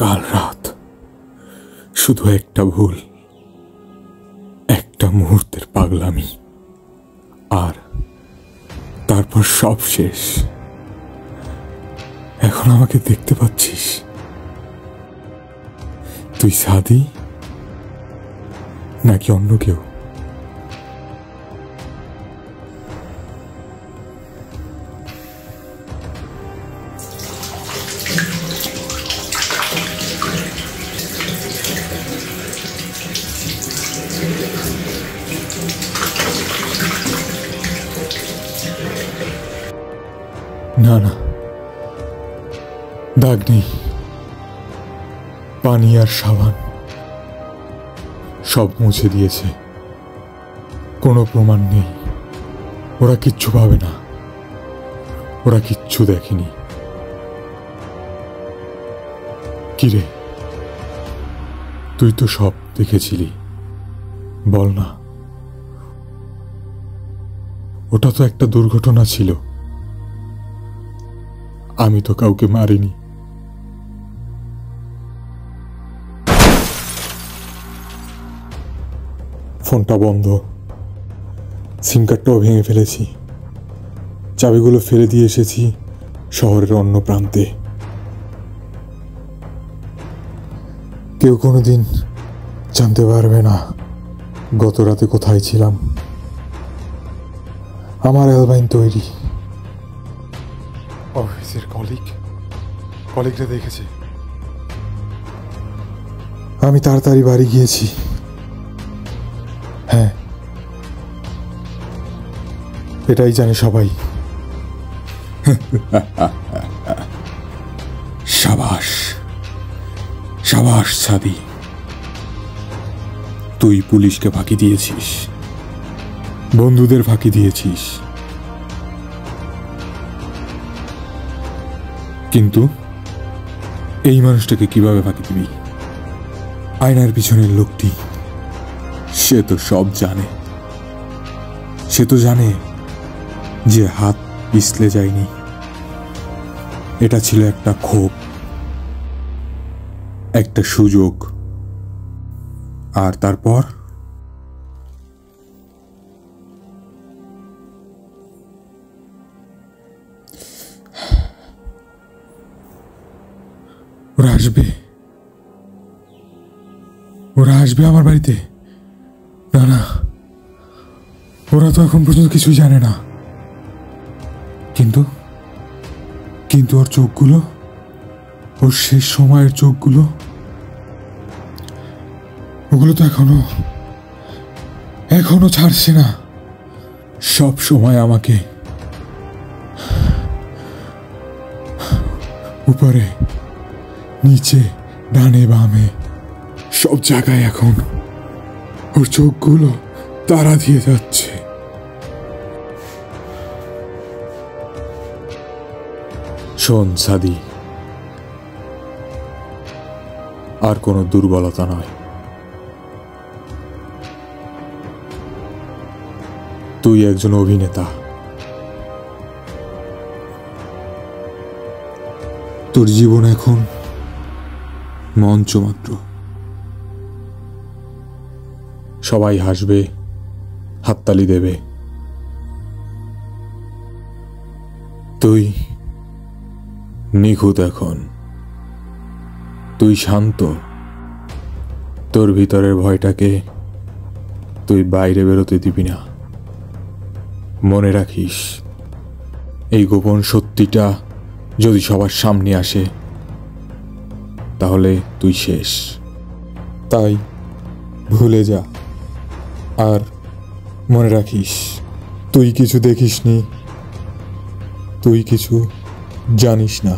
কাল রাত শুধু একটা ভুল, একটা মুহূর্তের পাগলামি, আর তারপর সব শেষ। এখন আমাকে দেখতে পাচ্ছিস? তুই সাদি নাকি অন্য কেউ? না না, দাগ নেই, পানি আর সাবান সব মুছে দিয়েছে। কোনো প্রমাণ নেই। ওরা কিচ্ছু পাবে না, ওরা কিচ্ছু দেখেনি। কিরে, তুই তো সব দেখেছিলি, বল না। ওটা তো একটা দুর্ঘটনা ছিল, আমি তো কাউকে মারিনি। ফোনটা বন্ধ, সিম কার্ডটাও ভেঙে ফেলেছি, চাবিগুলো ফেলে দিয়ে এসেছি শহরের অন্য প্রান্তে। কেউ কোনোদিন জানতে পারবে না গত রাতে কোথায় ছিলাম। আমার অ্যালবাইন তৈরি। অফিসের কলিগরা দেখেছে। আমি তাড়াতাড়ি বাড়ি গিয়েছি। হ্যাঁ, এটাই জানে সবাই। সাবাস সাবাস সাদি, তুই পুলিশকে ফাঁকি দিয়েছিস, বন্ধুদের ফাঁকি দিয়েছিস, কিন্তু এই মানুষটাকে কিভাবে ফাঁকি দিবি? আয়নার পিছনের লোকটি, সে তো সব জানে। সে তো জানে যে হাত পিছলে যায়নি, এটা ছিল একটা ক্ষোভ, একটা সুযোগ। আর তারপর ওরা আসবে, ওরা আসবে আমার বাড়িতে। না না, ওরা তো এখন পর্যন্ত কিছুই জানে না। কিন্তু কিন্তু ওর চোখগুলো, ওর শেষ সময়ের চোখগুলো, ওগুলো তো এখনো ছাড়ছে না। সব সময় আমাকে উপরে নিচে ডানে বামে সব জায়গায় এখন ওর চোখগুলো তারা দিয়ে যাচ্ছে। শোন সাদি, আর কোনো দুর্বলতা নয়। তুই একজন অভিনেতা, তোর জীবন এখন মঞ্চ মাত্র। সবাই হাসবে, হাততালি দেবে। তুই নিখুঁত এখন, তুই শান্ত। তোর ভিতরের ভয়টাকে তুই বাইরে বেরোতে দিবি না। মনে রাখিস, এই গোপন সত্যিটা যদি সবার সামনে আসে তাহলে তুই শেষ। তাই ভুলে যা, আর মনে রাখিস, তুই কিছু দেখিসনি, তুই কিছু জানিস না।